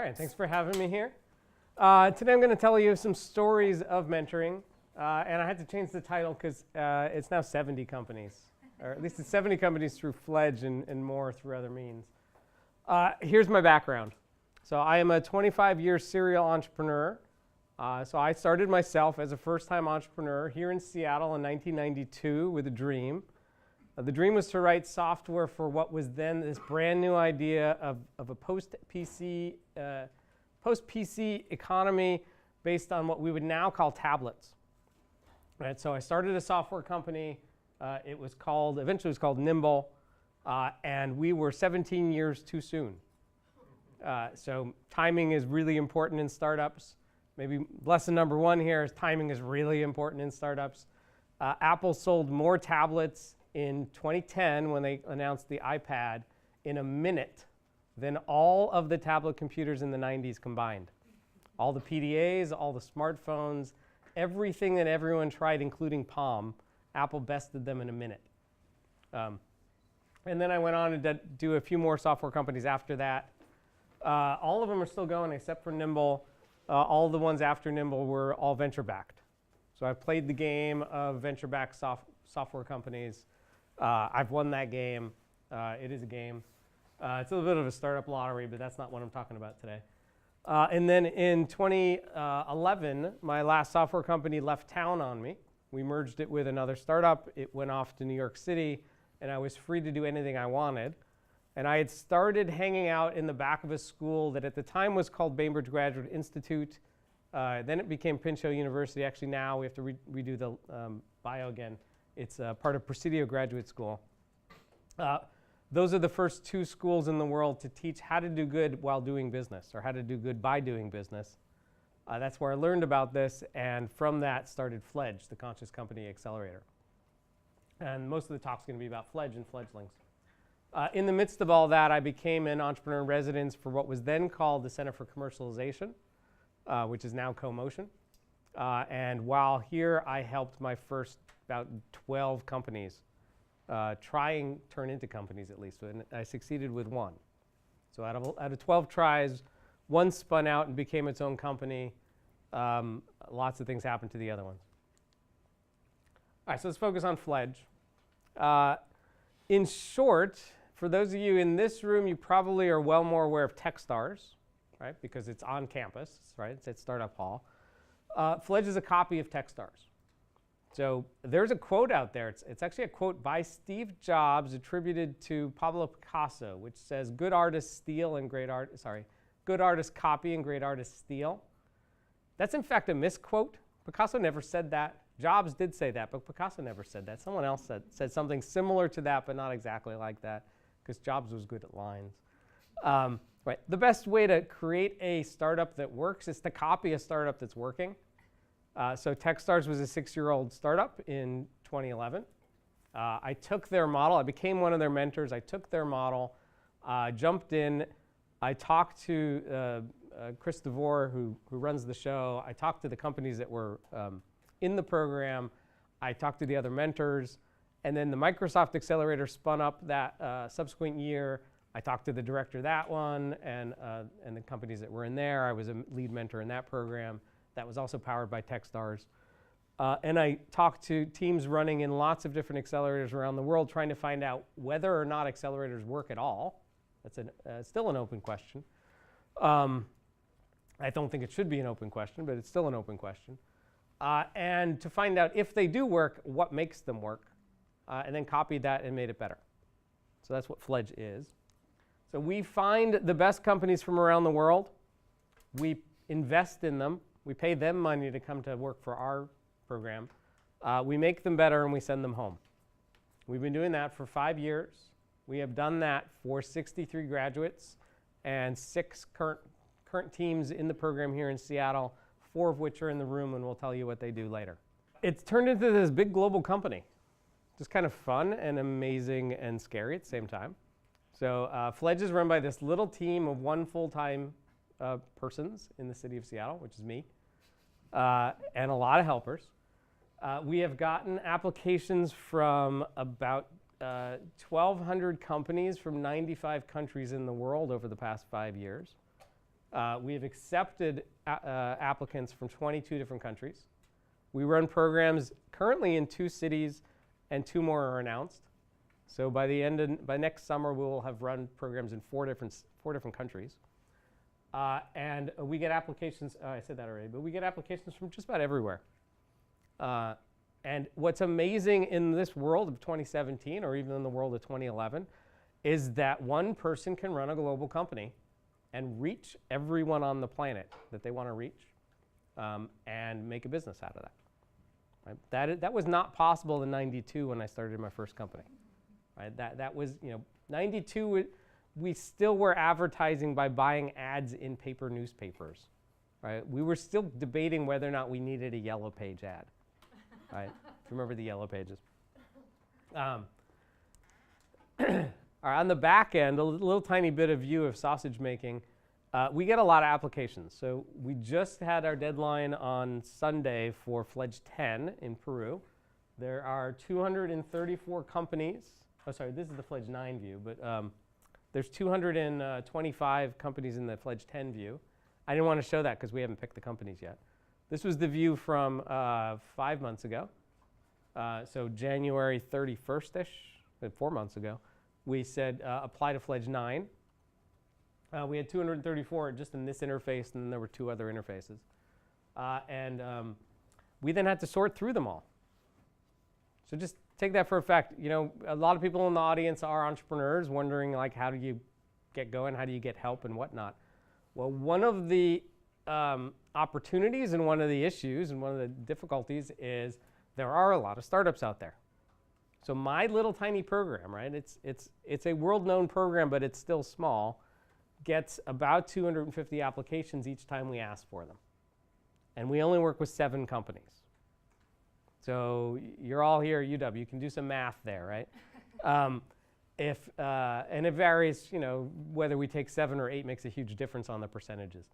right, thanks for having me here. Today I'm going to tell you some stories of mentoring, and I had to change the title because it's now 70 companies, or at least it's 70 companies through Fledge and more through other means. Here's my background. So I am a 25-year serial entrepreneur. So I started myself as a first-time entrepreneur here in Seattle in 1992 with a dream. The dream was to write software for what was then this brand new idea of a post-PC economy based on what we would now call tablets. Right, so I started a software company. Eventually it was called Nimble, and we were 17 years too soon. So timing is really important in startups. Maybe lesson number one here is timing is really important in startups. Apple sold more tablets in 2010 when they announced the iPad in a minute than all of the tablet computers in the 90s combined. All the PDAs, all the smartphones, everything that everyone tried, including Palm, Apple bested them in a minute. And then I went on to do a few more software companies after that. All of them are still going except for Nimble. All the ones after Nimble were all venture-backed. So I've played the game of venture-backed software companies. I've won that game. It is a game. It's a little bit of a startup lottery, but that's not what I'm talking about today. And then in 2011, my last software company left town on me. We merged it with another startup. It went off to New York City, and I was free to do anything I wanted. And I had started hanging out in the back of a school that at the time was called Bainbridge Graduate Institute. Then it became Pinchot University. Actually, now we have to redo the bio again. It's part of Presidio Graduate School. Those are the first two schools in the world to teach how to do good while doing business, or how to do good by doing business. That's where I learned about this, and from that started Fledge, the Conscious Company Accelerator. And most of the talk's going to be about Fledge and fledglings. In the midst of all that, I became an entrepreneur in residence for what was then called the Center for Commercialization, which is now CoMotion. And while here, I helped my first about 12 companies turn into companies at least. And I succeeded with one. So out of 12 tries, one spun out and became its own company. Lots of things happened to the other ones. All right, so let's focus on Fledge. In short, for those of you in this room, you probably are well more aware of Techstars, right? Because it's on campus, right? It's at Startup Hall. Fledge is a copy of Techstars. So there's a quote out there. It's actually a quote by Steve Jobs attributed to Pablo Picasso, which says, "Good artists steal and good artists copy and great artists steal." That's in fact a misquote. Picasso never said that. Jobs did say that, but Picasso never said that. Someone else said something similar to that, but not exactly like that, because Jobs was good at lines. Right. The best way to create a startup that works is to copy a startup that's working. So Techstars was a 6-year-old startup in 2011. I took their model. I became one of their mentors. I took their model, jumped in. I talked to Chris DeVore, who runs the show. I talked to the companies that were in the program. I talked to the other mentors. And then the Microsoft Accelerator spun up that subsequent year. I talked to the director of that one and the companies that were in there. I was a lead mentor in that program. That was also powered by Techstars. And I talked to teams running in lots of different accelerators around the world, trying to find out whether or not accelerators work at all. That's still an open question. I don't think it should be an open question, but it's still an open question. And to find out if they do work, what makes them work, and then copied that and made it better. So that's what Fledge is. So we find the best companies from around the world. We invest in them. We pay them money to come to work for our program. We make them better, and we send them home. We've been doing that for 5 years. We have done that for 63 graduates and 6 current teams in the program here in Seattle, 4 of which are in the room, and we'll tell you what they do later. It's turned into this big global company. Just kind of fun and amazing and scary at the same time. So Fledge is run by this little team of 1 full-time persons in the city of Seattle, which is me, and a lot of helpers. We have gotten applications from about 1,200 companies from 95 countries in the world over the past 5 years. We have accepted applicants from 22 different countries. We run programs currently in 2 cities, and 2 more are announced. So by next summer, we will have run programs in 4 different countries. And we get applications, I said that already, but we get applications from just about everywhere. And what's amazing in this world of 2017, or even in the world of 2011, is that one person can run a global company and reach everyone on the planet that they want to reach, and make a business out of that. Right? That was not possible in '92 when I started my first company. Right? That was, 92, we still were advertising by buying ads in paper newspapers. Right? We were still debating whether or not we needed a yellow page ad. Right? Remember the yellow pages? All right, on the back end, a little tiny bit of view of sausage making. We get a lot of applications. So we just had our deadline on Sunday for Fledge 10 in Peru. There are 234 companies. Oh, sorry, this is the Fledge 9 view, but there's 225 companies in the Fledge 10 view. I didn't want to show that because we haven't picked the companies yet. This was the view from 5 months ago. So January 31st-ish, 4 months ago, we said apply to Fledge 9. We had 234 just in this interface, and then there were 2 other interfaces. We then had to sort through them all. So just take that for a fact. A lot of people in the audience are entrepreneurs wondering, like, how do you get going? How do you get help and whatnot? Well, one of the opportunities and one of the issues and one of the difficulties is there are a lot of startups out there. So my little tiny program, right, it's a world-known program, but it's still small, gets about 250 applications each time we ask for them. And we only work with 7 companies. So you're all here at UW. You can do some math there, right? And it varies, whether we take 7 or 8 makes a huge difference on the percentages.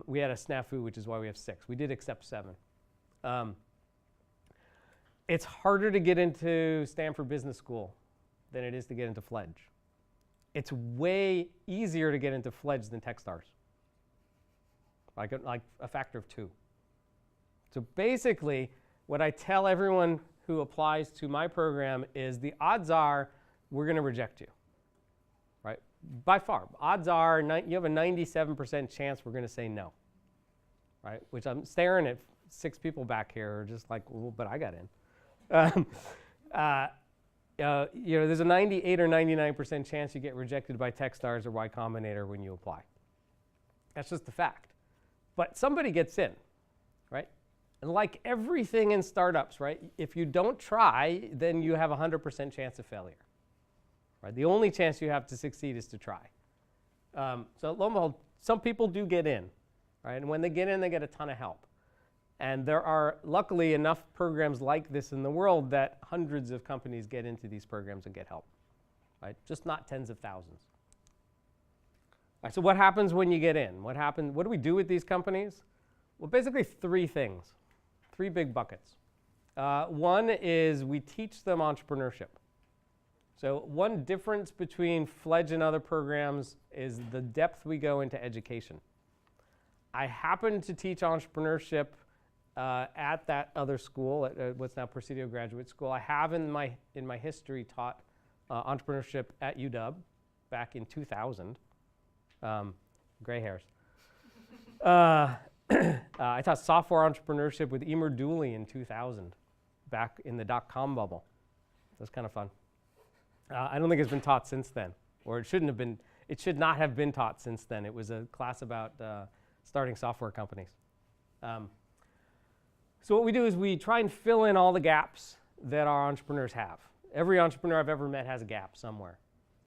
We had a snafu, which is why we have 6. We did accept 7. It's harder to get into Stanford Business School than it is to get into Fledge. It's way easier to get into Fledge than Techstars, like a factor of 2. So basically, what I tell everyone who applies to my program is the odds are we're going to reject you, right? By far. Odds are you have a 97% chance we're going to say no, right? Which I'm staring at 6 people back here who are just like, well, but I got in. There's a 98 or 99% chance you get rejected by Techstars or Y Combinator when you apply. That's just a fact. But somebody gets in, right? And like everything in startups, right? If you don't try, then you have a 100% chance of failure. Right? The only chance you have to succeed is to try. So lo and behold, some people do get in, right? And when they get in, they get a ton of help. And there are, luckily, enough programs like this in the world that hundreds of companies get into these programs and get help, right? Just not tens of thousands. All right, so what happens when you get in? What do we do with these companies? Well, basically 3 things, 3 big buckets. One is we teach them entrepreneurship. So one difference between Fledge and other programs is the depth we go into education. I happen to teach entrepreneurship at that other school, at what's now Presidio Graduate School. I have in my history taught entrepreneurship at UW back in 2000. Gray hairs. I taught software entrepreneurship with Emer Dooley in 2000, back in the .com bubble. It was kind of fun. I don't think it's been taught since then, or it shouldn't have been. It should not have been taught since then. It was a class about starting software companies. So what we do is we try and fill in all the gaps that our entrepreneurs have. Every entrepreneur I've ever met has a gap somewhere.